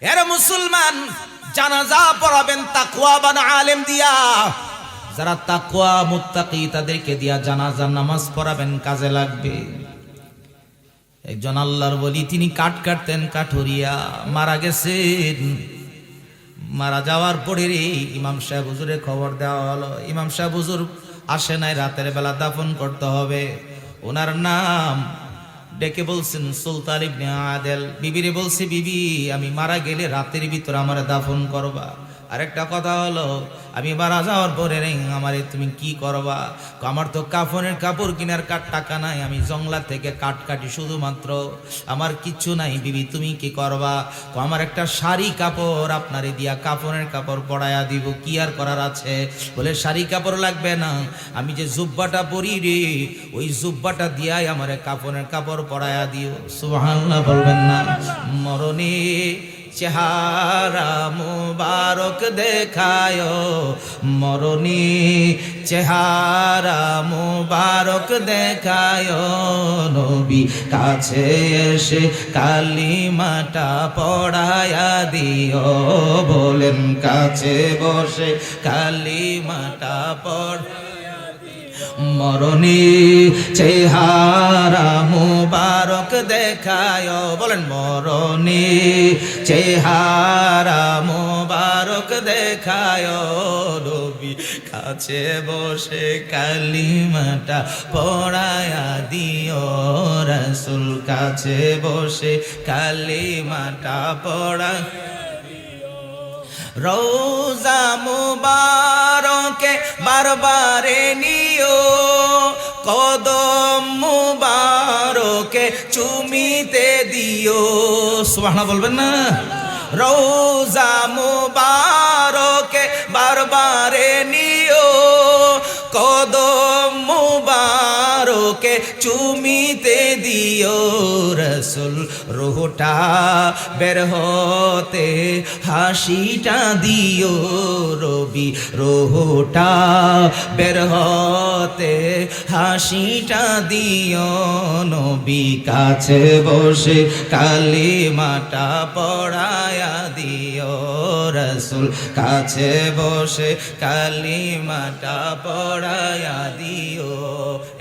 এরা মুসলমান, জানাজা পড়াবেন তাকওয়াবান আলেম দিয়া, যারা তাকওয়া মুত্তাকি তাদেরকে দিয়া জানাজার নামাজ পড়াবেন, কাজে লাগবে। একজন আল্লাহর ওলি, তিনি কাঠ কাটতেন কাঠুরিয়া, মারা গেছেন। মারা যাওয়ার পরে ইমাম সাহেব হুজুরে খবর দেওয়া হলো, ইমাম সাহেব হুজুর আসে নাই, রাতের বেলা দাফন করতে হবে। ওনার নাম ডেকে বলছেন সুলতান ইবনে আদেল। বিবিরে বলছে, বিবি আমি মারা গেলে রাতের ভিতর আমার দাফন করবা। আরেকটা কথা হলো, আমি মারা যাওয়ার পরে আমারে তুমি কি করবা? আমার তো কাফনের কাপড় কেনার টাকা নাই, আমি জংলা থেকে কাঠ কাটি শুধুমাত্র, আমার কিচ্ছু নাই। বিবি তুমি কি করবা? আমার একটা শাড়ি কাপড় আপনারে দিয়া কাফনের কাপড় পরাইয়া দিব, কি আর করার আছে? বলে শাড়ি কাপড় লাগবে না, আমি যে জুব্বাটা পরি রে, ওই জুব্বাটা দিয়াই আমারে কাফনের কাপড় পরাইয়া দিও। সুবহানাল্লাহ বলবেন না? মরণে চেহারা মুবারক দেখায়, মরণী চেহারা মুবারক দেখায়, নবী কাছে এসে কালিমাটা পড়ায়া দিও। বলেন কাছে বসে কালিমাটা পড়, মরণী চেহারা মুবারক দেখায়। বলেন মরণী চেহারা মুবারক দেখায়, নবী কাছে বসে কালিমাটা পড়ায়া দিও। রাসূল কাছে বসে কালিমাটা পড়া, রোজা মুবারকে বারবারে নিও, কদম মুবারকে চুমিতে দিও। সুবহানাল্লাহ বলবেন না? রোজা মুবারকে বারবারে নিও, কদম মুবারকে চুমিতে দিও। রাসূল রূহটা বের হতে হাসিটা দিও, রবি রূহটা বের হতে হাসিটা দিও। নবী কাছে বসে কালিমাটা পড়ায়া দিও, রাসূল কাছে বসে কালিমাটা পড়ায়া দিও।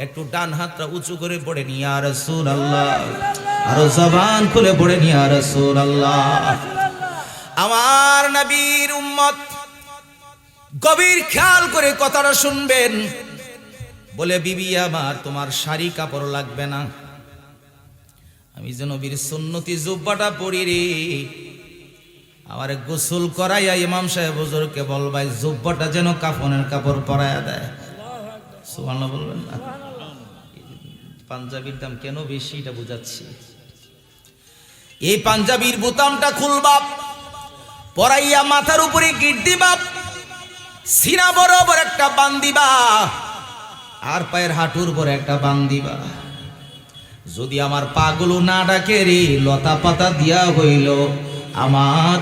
একটু ডান হাতটা উঁচু করে পড়ে নি ইয়া রাসূলুল্লাহ, আরো জবান খুলে পড়ে নি ইয়া রাসূলুল্লাহ। আমার নবীর উম্মত গভীর খেয়াল করে কথাটা শুনবেন। বলে বিবি আমার, তোমার শাড়ি কাপড় লাগবে না, আমি যে নবীর সুন্নতি জুব্বাটা পরি রে, আমার গোসল করাইয়া ইমাম সাহেব হুজুরকে বলবাই জুব্বাটা যেন কাফনের কাপড় পরাইয়া দেয়। সুবহানাল্লাহ বলবেন না? পাঞ্জাবির দাম কেন বেশি এটা বুঝাচ্ছি। এই পাঞ্জাবির বোতামটা খুলবা, পরাইয়া মাথার উপরে গিট দিবা, সিনা বরাবর একটা বান দিবা, আর পায়ের হাঁটুর উপরে একটা বান দিবা। যদি আমার পাগুলো না ডাকে রে, লতা পাতা দিয়া হইল, আমার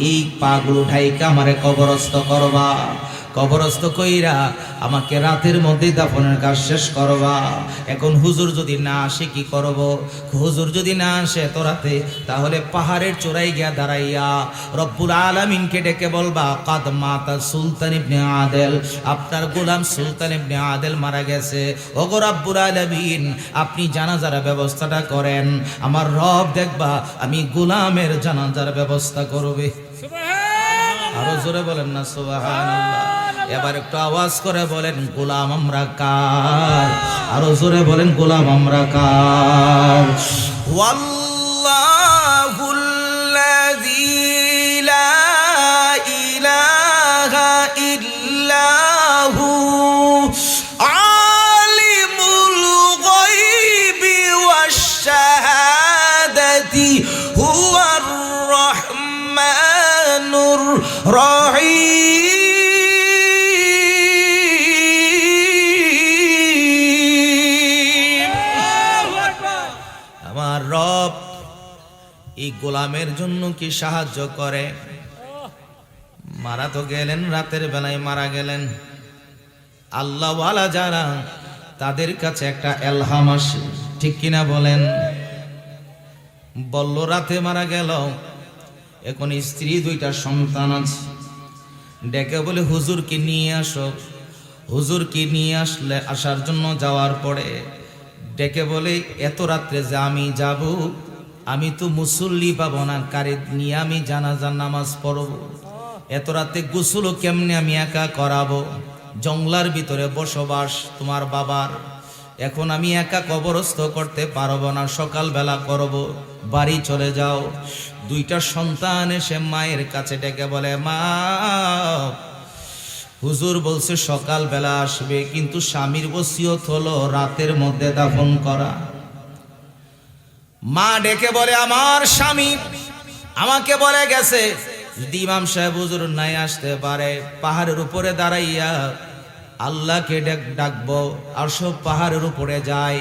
এই পাগুলো ঢাইকা আমারে কবরস্থ করবা। কবরস্থ কইরা আমাকে রাতের মধ্যে দাফনের কাজ শেষ করবা। এখন হুজুর যদি না আসে কি করব? হুজুর যদি না আসে এত রাতে, তাহলে পাহাড়ের চূড়ায় গিয়া দাঁড়াইয়া রব্বুল আলামিনকে ডেকে বলবা, কাদ মাতা সুলতান ইবনে আদেল, আপনার গোলাম সুলতান ইবনে আদেল মারা গেছে। ওগো রব্বুল আলামিন, আপনি জানাজার ব্যবস্থাটা করেন। আমার রব দেখবা আমি গোলামের জানাজার ব্যবস্থা করবে। আরো জোরে বলেন না সুবহানাল্লাহ। এবার একটু আওয়াজ করে বলেন গোলাম আমরা কার? আরো জোরে বলেন গোলাম আমরা কার? ওয়াল্লাহুল্লাযী লা ইলাহা ইল্লাহু আলিমুল গায়বি ওয়াশ শাহাদাতি হুয়ার রাহমানুর রাহিম। আমার রব এই গোলামের জন্য কি সাহায্য করে? মারা তো গেলেন, রাতের বেলায় মারা গেলেন। আল্লাহওয়ালা যারা, তাদের কাছে একটা এলহাম আসে, ঠিক কিনা বলেন? বলল রাতে মারা গেল, এখন স্ত্রী, 2টা সন্তান আছে। ডেকে বলে হুজুরকে নিয়ে আসো। হুজুরকে নিয়ে আসার জন্য যাওয়ার পরে ডেকে বলে, এত রাত্রে যে আমি যাব, আমি তো মুসল্লি পাবো না, কারে নিয়ে আমি জানাজার নামাজ পড়ব? এত রাতে গোসলও কেমনে আমি একা করাবো? জঙ্গলার ভিতরে বসবাস তোমার বাবার, এখন আমি একা কবরস্থ করতে পারবো না, সকালবেলা করব, বাড়ি চলে যাও। 2টা সন্তান এসে মায়ের কাছে ডেকে বলে, মা, হুজুর বলছে সকালবেলা আসবে, কিন্তু স্বামীর ওসিয়ত হলো রাতের মধ্যে দাফন করা। মা ডেকে বলে, আমার স্বামী আমাকে বলে গেছে যদি ইমাম সাহেব হুজুর নাই আসতে পারে, পাহাড়ের উপরে দাঁড়াইয়া আল্লাহকে ডাকবো। আর সব পাহাড়ের উপরে যায়।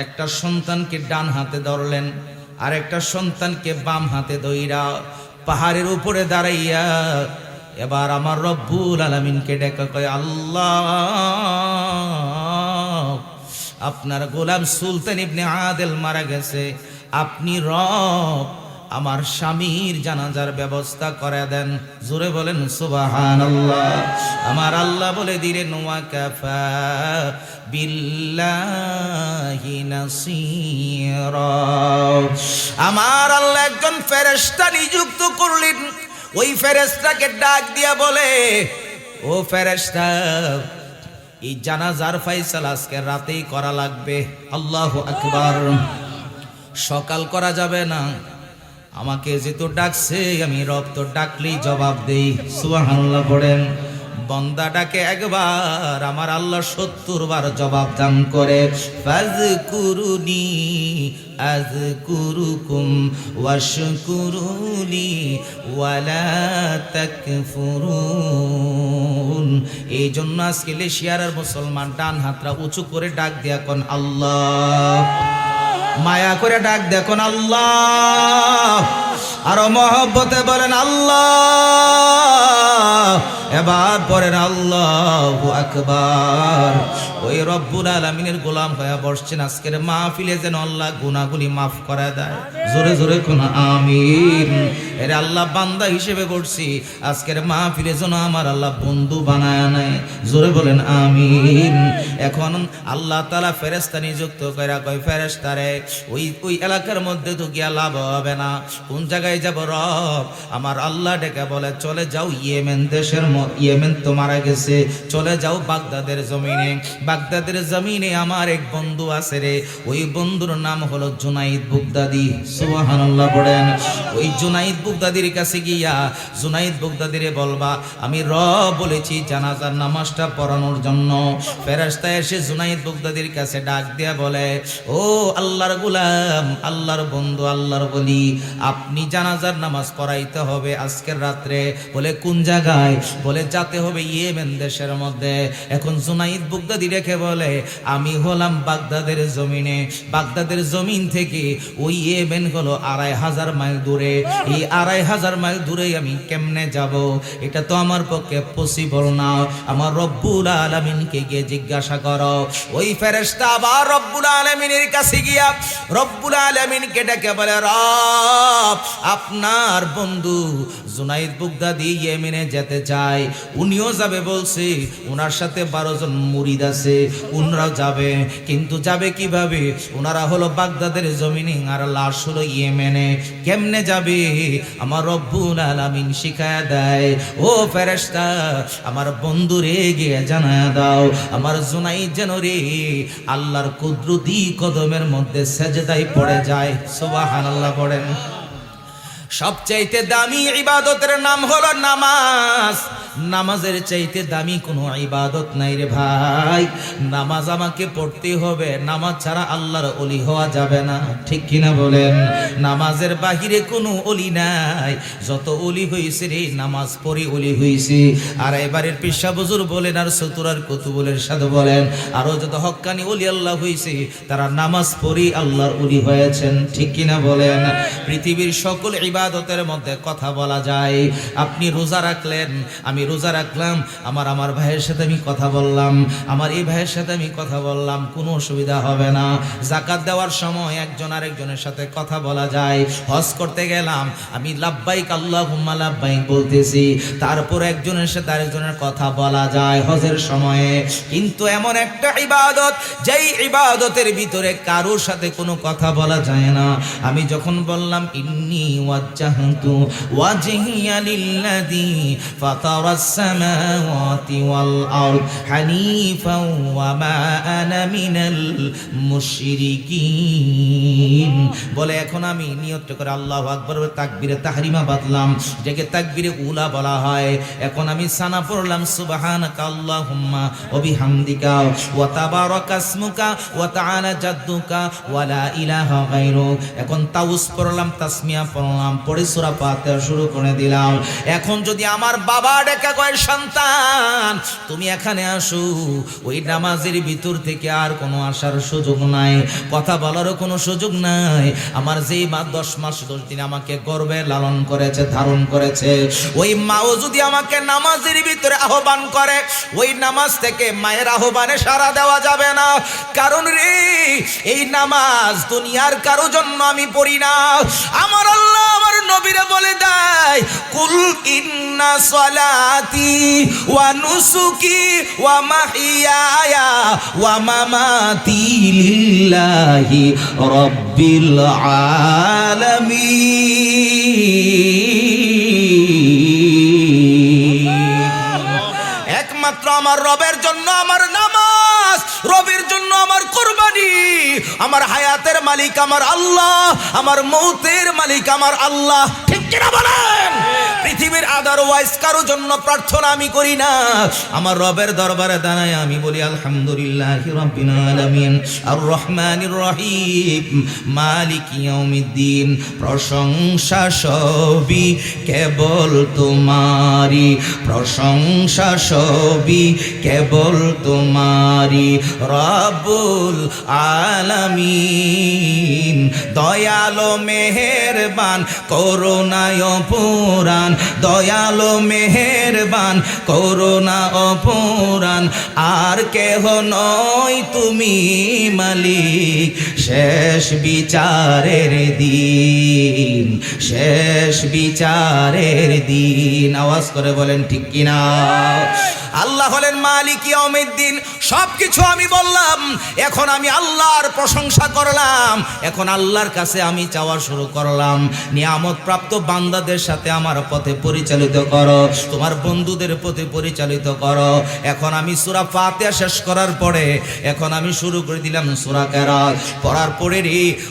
একটা সন্তানকে ডান হাতে ধরলেন, আর একটা সন্তানকে বাম হাতে ধইরা পাহাড়ের উপরে দাঁড়াইয়া এবার আমার রব্বুল আলামিনকে ডেকে কয়, আল্লাহ, আপনার গোলাম সুলতান ইবনে আদেল মারা গেছে, আপনি রব, আমার স্বামীর জানাজার ব্যবস্থা করে দেন। জোরে বলেন সুবহানাল্লাহ। আমার আল্লাহ বলে দিলেন, ওয়া কাফা বিল্লাহি নাসীরা। আমার আল্লাহ একজন ফেরেশতা নিযুক্ত করলেন। ওই ফেরেশতাকে ডাক দিয়া বলে, ও ফেরেশতা, এই জানাজার ফয়সালা আজকে রাতেই করা লাগবে। আল্লাহু আকবার। সকাল করা যাবে না। আমাকে যেহেতু ডাকছে, আমি রব তো ডাকলেই জবাব দেই। সুবহানাল্লাহ পড়েন। বন্দা ডাকে একবার, আমার আল্লাহ 70 বার জবাব দান করে। ফাযকুরুনি আযকুরুকুম ওয়াশকুরুলি ওয়ালা তাকফুরুন। এই জন্য আজকে এশিয়ার মুসলমান ডান হাতটা উঁচু করে ডাক দিয়া কোন আল্লাহ, মায়া করে ডাক দেখুন আল্লাহ, আরো মহব্বতে বলেন আল্লাহ, এবার পড়েন আল্লাহু আকবার। ওই রব্বুল আলামিনের গোলাম হয়ে বসছেন। আজকের মাহফিলে যেন আল্লাহ গুনাহগুলি মাফ করে দেয়। জোরে জোরে কোন আমিন। এর আল্লাহ বান্দা হিসেবে বলছি, আজকের মাহফিলে যেন আমার আল্লাহ বন্ধু বানায় নেয়। জোরে বলেন আমিন। এখন আল্লাহ তাআলা ফেরেশতা নিযুক্ত কইরা কয়, ফেরেশতারে ওই এলাকার মধ্যে তো গিয়া লাভ হবে না, কোন জায়গায় যাব রব? আমার আল্লাহ ডেকে বলে, চলে যাও ইয়েমেন দেশের, ইয়েমেন তো মারা গেছে, চলে যাও বাগদাদের জমিনে। বাগদাদের জমিনে আমার এক বন্ধু আছে রে, ওই বন্ধুর নাম হলো জুনাইদ বুগদাদি। সুবহানাল্লাহ পড়েন। ওই জুনাইদ বুগদাদির কাছে গিয়া জুনাইদ বুগদাদিরে বলবা, আমি রব বলেছি জানাজার নামাজটা পড়ানোর জন্য। ফেরেশতা এসে জুনাইদ বুগদাদির কাছে ডাক দিয়া বলে, ও আল্লাহর গোলাম, আল্লাহর বন্ধু, আল্লাহর বলি, আপনি জানাজার নামাজ পড়াইতে হবে আজকের রাত্রে। বলে কোন জায়গায়? বলে যেতে হবে ইয়েমেন দেশের মধ্যে। এখন জুনাইদ বুগদাদি রেখে বলে, আমি হলাম বাগদাদের জমিনে, বাগদাদের জমিন থেকে ওই ইয়েমেন হলো 2500 মাইল দূরে। এই 2500 মাইল দূরে আমি কেমনে যাব? এটা তো আমার পক্ষে পসিবল না। আমার রব্বুল আলামিনকে গিয়ে জিজ্ঞাসা করো। ওই ফেরেশতা আবার রব্বুল আলামিনের কাছে গিয়া রব্বুল আলামিনকে ডেকে বলে, রব, আপনার বন্ধু জুনাইদ বুগদাদি ইয়েমেনে যেতে চায়, উনিও যাবে বলছে, ওনার সাথে 12 জন মুরিদ আছে, উনরাও যাবে। কিন্তু যাবে কিভাবে? ওনারা হলো বাগদাদের জমিনে, আর লাশ হলো ইয়েমেনে। কেমনে যাবে? আমার রব্বুল আলামিন শিখায়া দেয়, ও ফেরেশতা, আমার বন্ধুরে গিয়ে জানায়া দাও, আমার জুনাইদ যেন রে আল্লাহর কুদরতি কদমের মধ্যে সেজদায় পড়ে যায়। সুবহানাল্লাহ পড়েন। সবচাইতে দামি ইবাদতের নাম হলো নামাজ। নামাজের চাইতে দামি কোনো ইবাদত নাই রে ভাই। নামাজ আমাকে পড়তে হবে, নামাজ ছাড়া আল্লাহর ওলি হওয়া যাবে না। ঠিক কিনা বলেন? নামাজের বাহিরে কোনো ওলি নাই। যত ওলি হয়েছে রে নামাজ পড়ে ওলি হয়েছে। আর এবারের পেশা বুজুর বলেন, আর সতুরার কুতুবুলের সাধু বলেন, আরো যত হক্কানি ওলি আল্লাহ হয়েছে, তারা নামাজ পড়ে আল্লাহর ওলি হয়েছেন। ঠিক কিনা বলেন? পৃথিবীর সকল ইবাদতের মধ্যে কথা বলা যায়। আপনি রোজা রাখলেন, আমি আমি রোজা রাখলাম, আমার ভাইয়ের সাথে আমি কথা বললাম, আমার এই ভাইয়ের সাথে আমি কথা বললাম, কোনো অসুবিধা হবে না। যাকাত দেওয়ার সময় একজন আরেকজনের সাথে কথা বলা যায়। হজ করতে গেলাম, আমি লাব্বাইক আল্লাহুম্মা লাব্বাইক বলতেছি, তারপর একজনের সাথে আরেকজনের কথা বলা যায় হজের সময়ে। কিন্তু এমন একটা ইবাদত, যেই ইবাদতের ভিতরে কারোর সাথে কোনো কথা বলা যায় না। আমি যখন বললাম ইন্নী ওয়াজ্জাহতু ওয়াজহিয়া লিল্লাযী ফাতারাস সামাওয়াতি ওয়াল আরদ হানিফাও ওয়া মা আনা মিনাল মুশরিকিন, বলে এখন আমি নিয়ত করে আল্লাহু আকবার তাকবীরে তাহরিমা বাঁধলাম, যেকে তাকবীরে উলা বলা হয়। এখন আমি সানা পড়লাম সুবহানাকা আল্লাহুম্মা ওয়া বিহামদিকা ওয়া তাবারাকা ইসমুকা ওয়া তাআলা জাদ্দুকা ওয়া লা ইলাহা গায়রুক। এখন তাউস পড়লাম, তাসমিয়া পড়লাম, পড়ে সূরা ফাতিহা শুরু করে দিলাম। এখন যদি আমার বাবা ডেকে কয় সন্তান তুমি এখানে আসো, ওই নামাজের ভিতর থেকে আর কোনো আসার সুযোগ নাই, কথা বলারও কোনো সুযোগ নাই। আমার যেই মা 10 মাস 10 দিন আমাকে গর্ভে লালন করেছে, ধারণ করেছে, ওই মাও যদি আমাকে নামাজের ভিতরে আহ্বান করে, ওই নামাজ থেকে মায়ের আহ্বানে সাড়া দেওয়া যাবে না। কারণ রে এই নামাজ দুনিয়ার কারো জন্য আমি পড়ি না। আমার আল্লাহ আমার নবীরে বলে দেয়, কুল ইন্না সলাতি ওয়া নুসুকি ওয়া মাহিয়ায়া ওয়া মামাতি লিল্লাহি রাব্বিল আলামিন। একমাত্র আমার রবের জন্য আমার নামাজ, রবের জন্য আমার কুরবানি। আমার হায়াতের মালিক আমার আল্লাহ, আমার মৌতের মালিক আমার আল্লাহ। ঠিক কিনা বলেন? পৃথিবীর আদারওয়াইজ কারো জন্য প্রার্থনা আমি করি না। আমার রবের দরবারে দাঁড়ায় আমি বলি আলহামদুলিল্লাহি রাব্বিল আলামিন আর রহমানির রহিম মালিকি ইয়াউমিদ্দিন। প্রশংসা সবই কেবল তোমারি, প্রশংসা সবই কেবল তোমারি রব্বুল আলামিন। দয়ালো মেহেরবান করুণায় পুরাণ, দয়ালো মেহেরবান করুণা অপুরাণ, আর কেহ নয় তুমি মালিক শেষ বিচারের দিন, শেষ বিচারের দিন। আওয়াজ করে বলেন ঠিক কিনা? আল্লাহ হলেন মালিক ইয়াউমিদ্দিন। সবকিছু আমি বললাম, এখন আমি আল্লাহর প্রশংসা করলাম, এখন আল্লাহর কাছে আমি চাওয়া শুরু করলাম, নিয়ামত প্রাপ্ত বান্দাদের সাথে আমার পথে পরিচালিত করো, তোমার বন্ধুদের পথে পরিচালিত করো। এখন আমি সূরা ফাতিহা শেষ করার পরে এখন আমি শুরু করে দিলাম সূরা কিরাত। পড়ার পরে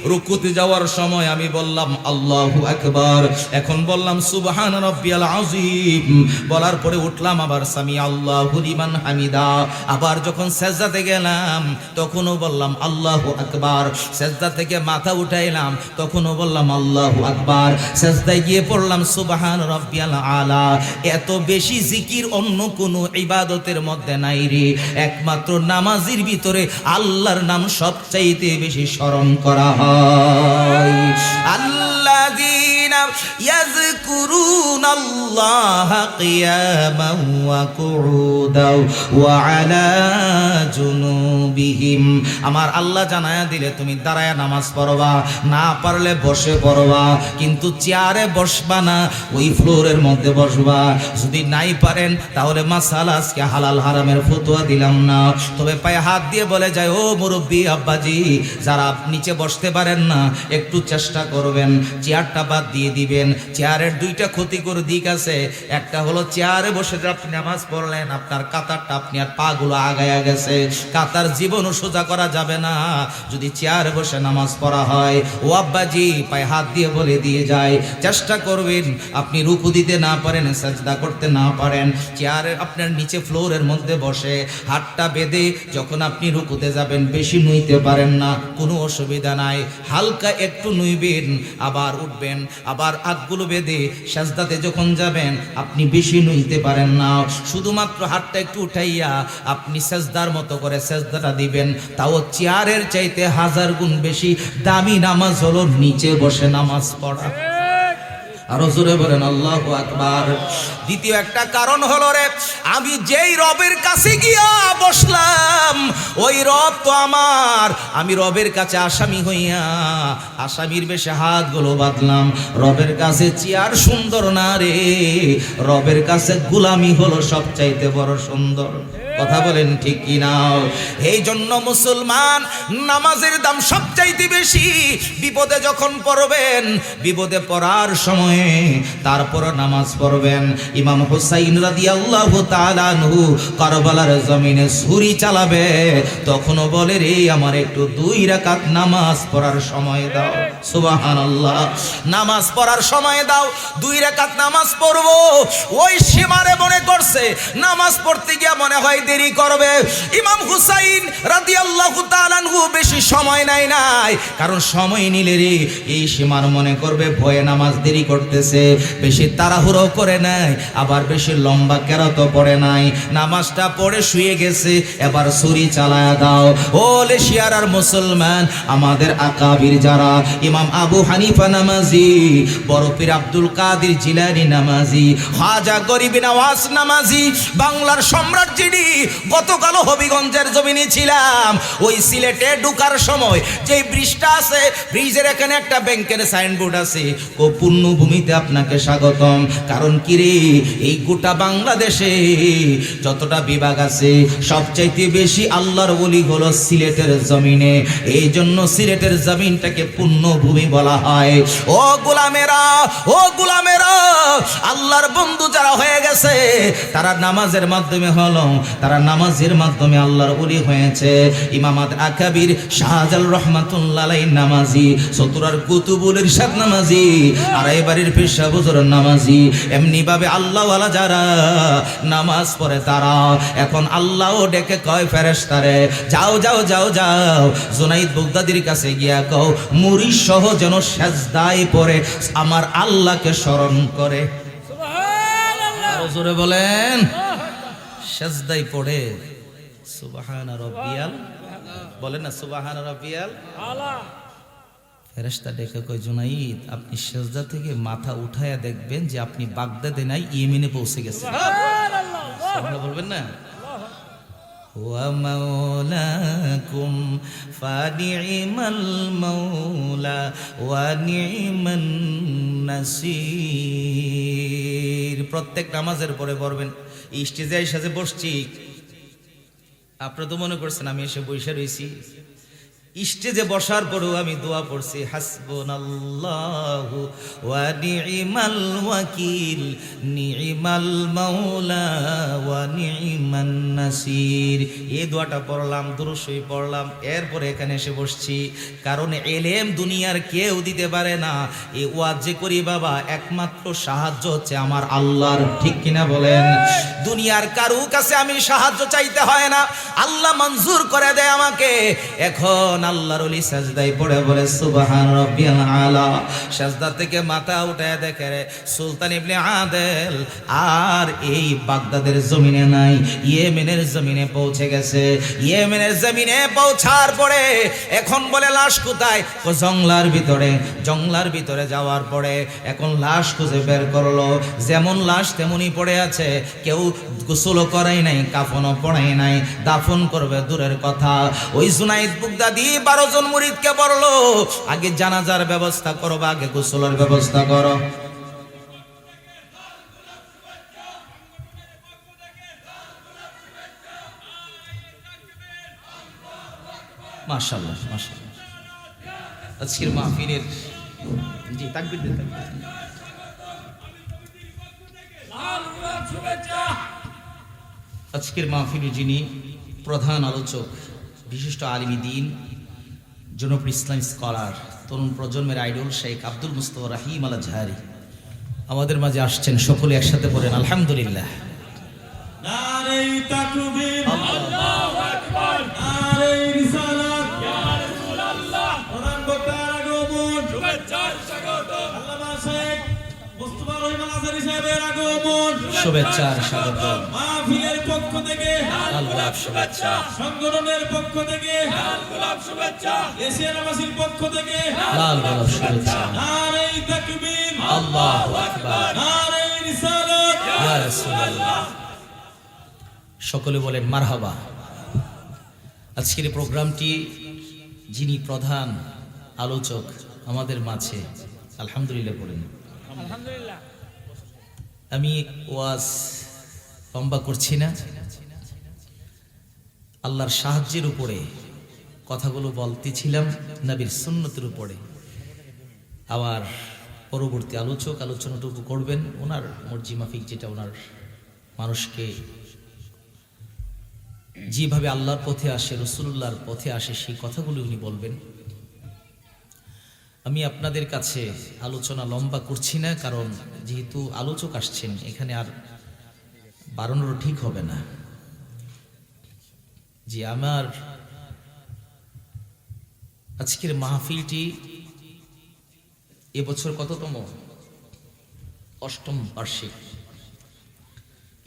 রুকুতে যাওয়ার সময় আমি বললাম আল্লাহু আকবার, এখন বললাম সুবহান রাব্বিয়াল আযীম, বলার পরে উঠলাম আবার সামি আল্লাহু লিমান হামিদা। আবার যখন সেজদাতে গেলাম তখনও বললাম আল্লাহু আকবার, সেজদা থেকে মাথা উঠাইলাম তখনও বললাম আল্লাহু আকবার, সেজদায় গিয়ে পড়লাম সুবহান রাব্বিয়াল আলা। এত বেশি জিকির অন্য কোনো ইবাদতের মধ্যে নাই রে, একমাত্র নামাজের ভিতরে আল্লাহর নাম সবচাইতে বেশি স্মরণ করা হয়। আল্লাযীনা ইয়াযকুরুনাল্লাহা কিয়ামান ওয়া কুউদাও ওয়া আলা জুনুবিহিম। আমার আল্লাহ জানায়া দিলে তুমি দাঁড়ায় নামাজ পড়বা, না পারলে বসে পড়বা, কিন্তু চেয়ারে বসবা না, ওই ফ্লোরের মধ্যে বসবা। যদি নাই পারেন তাহলে মাসালা আজকে হালাল হারামের ফতোয়া দিলাম না, তবে পায়ে হাত দিয়ে বলে যায় ও মুরব্বী আব্বাজি, যারা নিচে বসতে পারেন না একটু চেষ্টা করবেন, চেয়ারটা বাদ দিয়ে দিবেন। চেয়ারের দুইটা ক্ষতিকর দিক আছে, একটা হলো চেয়ারে বসে যে আপনি নামাজ পড়লেন আপনার কাতারটা আপনি আর পাগুলো আগায়া গেছে, কাতার জীবনও সোজা করা যাবে না যদি চেয়ারে বসে নামাজ পড়া হয়। ও আব্বাজি পায়ে হাত দিয়ে বলে দিয়ে যায়, চেষ্টা করবেন আপনি রুকু দিতে না পারেন, সাজদা করতে না পারেন, চেয়ারে আপনার নিচে ফ্লোরের মধ্যে বসে হাতটা বেঁধে যখন আপনি রুকুতে যাবেন বেশি নুইতে পারেন না, কোনো অসুবিধা নাই, হালকা একটু নুইবেন আবার উঠবেন, আবার হাতগুলো বেঁধে সাজদাতে যখন যাবেন আপনি বেশি নুইতে পারেন না, শুধুমাত্র হাতটা একটু উঠাইয়া আপনি সাজদার মতো করে সাজদাটা দিবেন। তাও চেয়ারের চাইতে 1000 গুণ বেশি দামি নামাজ হলো নিচে বসে নামাজ পড়া। আরো জোরে বলেন আল্লাহু আকবার। দ্বিতীয় একটা কারণ হলো রে, আমি যেই রবের কাছে গিয়া বসলাম ওই রব তো আমার, আমি রবের কাছে আসামি হইয়া আসামির বেশে হাতগুলো বাঁধলাম। রবের কাছে চেয়ার সুন্দর না রে, রবের কাছে গোলামি হলো সবচাইতে বড় সুন্দর। কথা বলেন ঠিক কি না? এই জন্য মুসলমান নামাজের দাম সবচাইতে বেশি। বিপদে যখন পড়বেন, বিপদে পড়ার সময়ে তারপর নামাজ পড়বেন। ইমাম হুসাইন রাদিয়াল্লাহু তাআলা আনহু কারবালার জমিনে ছুরি চালাবে, তখনও বলে রে আমার একটু 2 রাকাত নামাজ পড়ার সময় দাও। সুবহানাল্লাহ। নামাজ পড়ার সময় দাও, 2 রাকাত নামাজ পড়বো। ওই সীমারে মনে করছে নামাজ পড়তে গিয়ে মনে হয় দেরি করবে। ইমাম হুসাইন রাদিয়াল্লাহু তাআলা আনহু বেশি সময় নাই, কারণ সময় নিলে রে এই সীমার মনে করবে ভয়ে নামাজ দেরি করতেছে, বেশি তাড়াহুড়ো করে নাই, আবার বেশি লম্বা কেরাত পড়ে নাই, নামাজটা পড়ে শুয়ে গেছে। এবার ছুরি চালায়া দাও। ও লেশিয়ার আর মুসলমান, আমাদের আকাবির যারা, ইমাম আবু হানিফা নামাজি, বড় পীর আব্দুল কাদের জিলানী নামাজি, খাজা গরিব নওয়াজ নামাজি, বাংলার সম্রাট যিনি, গতকাল হবিগঞ্জের জমিনে ছিলাম। ওই সিলেটে ঢুকার সময় যে ব্রিজটা আছে, ব্রিজের এখানে একটা ব্যাংকের সাইনবোর্ড আছে, ও পুণ্যভূমিতে আপনাকে স্বাগতম। কারণ কি রে, এই গোটা বাংলাদেশে যতটা বিভাগ আছে সবচাইতে বেশি আল্লাহর ওলি হলো সিলেটের জমিনে। এই জন্য সিলেটের জমিনটাকে পুণ্যভূমি বলা হয়। ও গোলামেরা, ও গোলামেরা, আল্লাহর বন্ধু যারা হয়ে গেছে তারা নামাজের মাধ্যমে হলো, তারা নামাজের মাধ্যমে আল্লাহর ওলি হয়েছে। ইমামাত আকাবির শাহজাল রহমাতুল্লাহ আলাইহি নামাজি, চতুরার কুতুবুল ইরশাদ নামাজি, আর এবারের পেশা বুজুর নামাজি। এমনি ভাবে আল্লাহওয়ালা যারা নামাজ পড়ে তারা এখন আল্লাহও ডেকে কয় ফেরেশতারে, যাও যাও যাও যাও জুনাইদ বাগদাদির কাছে গিয়া কও মুরিদ সহ যেন সেজদায় পড়ে আমার আল্লাহকে স্মরণ করে। সুবহানাল্লাহ। আরো জোরে বলেন, সেজদায় পড়ে সুবহানা রাব্বিয়াল, বলেন না সুবহানা রাব্বিয়াল আলা। ফেরেশতা ডেকে কয় জুনাইদ আপনি সেজদা থেকে মাথা উঠায়া দেখবেন যে আপনি বাগদাদে নাই, ইয়েমেনে পৌঁছে গেছেন। সুবহানাল্লাহ। সুবহানাল্লাহ বলবেন না? ওয়া মাওলাকুম ফানি'মাল মাওলা ওয়া নি'মান নাসির। প্রত্যেক নামাজের পরে পড়বেন। স্টেজে এসে বসছি, আপনারা তো মনে করছেন আমি এসে বসে রয়েছি। স্টেজে বসার পরেও আমি দোয়া পড়ছি, হাসবুনাল্লাহু ওয়া নি'মাল ওয়াকিল নি'মাল মাওলা ওয়া নি'মান নাসির। এই দোয়াটা পড়লাম, দুরূদ শরীফ পড়লাম, এরপরে এখানে এসে বসছি। কারণ এলেম দুনিয়ার কেউ দিতে পারে না। এই ওয়াজ যে করি বাবা, একমাত্র সাহায্য হচ্ছে আমার আল্লাহর। ঠিক কিনা বলেন? দুনিয়ার কারো কাছে আমি সাহায্য চাইতে হয় না, আল্লাহ মঞ্জুর করে দেয় আমাকে। এখন আল্লাহর ওলি সাজদায় পড়ে বলে সুবহান রাব্বিয়াল আলা। সাজদা থেকে মাথা উঠায় দেখে রে সুলতান ইবনে আদেল আর এই বাগদাদের জমিনে নাই, ইয়েমেনের জমিনে পৌঁছে গেছে। ইয়েমেনের জমিনে পৌঁছার পরে এখন বলে লাশ কোথায়? জংলার ভিতরে। জংলার ভিতরে যাওয়ার পরে এখন লাশ খুঁজে বের করলো। যেমন লাশ তেমনই পড়ে আছে, কেউ গোসলও করাই নাই, কাফনও পড়াই নাই, দাফন করবে দূরের কথা। ওই জুনাইদ বাগদাদি 12 জন মুরিদকে বললো আগে জানাজার ব্যবস্থা করো, আগে গোসলের ব্যবস্থা করো। মাশাআল্লাহ মাশাআল্লাহ। আজকের মাহফিলের জি তাকবীর দেন, আজকের মাহফিলে যিনি প্রধান আলোচক, বিশিষ্ট আলিম দ্বীন, জনপ্রিয় ইসলামিক স্কলার, তরুণ প্রজন্মের আইডল শেখ আব্দুল মুস্তাফা রহিম আল আজহারি আমাদের মাঝে আসছেন। সকলে একসাথে পড়েন আলহামদুলিল্লাহ। নারে তাকবীর, আল্লাহু আকবার, নারে রিসালাত, ইয়া রাসূলুল্লাহ। প্রধান বক্তার আগমন, শুভেচ্ছার স্বাগত। আল্লামা শেখ মুস্তাফা রহিম আল আজহারি সাহেবের আগমন। শুভেচ্ছার স্বাগত, মাহফিলের পক্ষ থেকে, লাল গোলাপ শুভেচ্ছা, সংগঠনের পক্ষ থেকে, এশিয়ানবাসীর পক্ষ থেকে, লাল গোলাপ শুভেচ্ছা। নারে তাকবীর, আল্লাহু আকবার, নারে রিসালাত, ইয়া রাসূলুল্লাহ। সকলে বলেন মারহাবা। আজকের এই প্রোগ্রামটি যিনি প্রধান আলোচক আমাদের মাঝে, আলহামদুলিল্লাহ বলেন। আমি ওয়াজ লম্বা করছি না, আল্লাহর সাহায্যের উপরে কথাগুলো বলতেছিলাম, নবীর সুন্নতের উপরে। আবার পরবর্তী আলোচক আলোচনাটুকু করবেন ওনার মর্জি মাফিক, যেটা ওনার মানুষকে যেভাবে আল্লাহর পথে আসে, রসুল্লাহর পথে আসে, সেই কথাগুলো উনি বলবেন। আমি আপনাদের কাছে আলোচনা লম্বা করছি না, কারণ যেহেতু আলোচক আসছেন এখানে আর বাড়ানোর ঠিক হবে না। যে আমার আজকের মাহফিলটি এবছর কততম? 8ম বার্ষিক।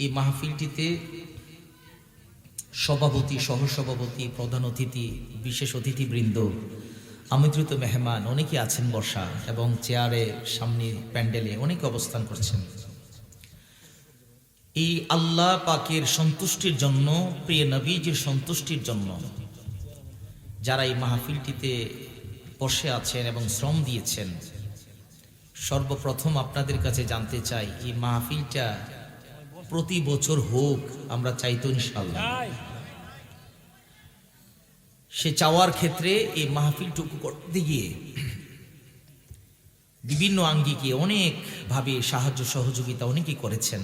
এই মাহফিলটিতে সভাপতি, সহসভাপতি, প্রধান অতিথি, বিশেষ অতিথিবৃন্দ, আমন্ত্রিত মেহমান অনেকে আছেন বসা, এবং চেয়ারে সামনে প্যান্ডেলে অনেকে অবস্থান করছেন। এই আল্লাহ পাকের সন্তুষ্টির জন্য, প্রিয় নবীজির সন্তুষ্টির জন্য যারা এই মাহফিলটিতে বসে আছেন এবং শ্রম দিয়েছেন, সর্বপ্রথম আপনাদের কাছে জানতে চাই, এই মাহফিলটা প্রতি বছর হোক, আমরা চাইতো ইনশাআল্লাহ। সে চাওয়ার ক্ষেত্রে এই মাহফিলটুকু করতে গিয়ে বিভিন্ন আঙ্গিকে অনেকভাবে সাহায্য সহযোগিতা অনেকেই করেছেন।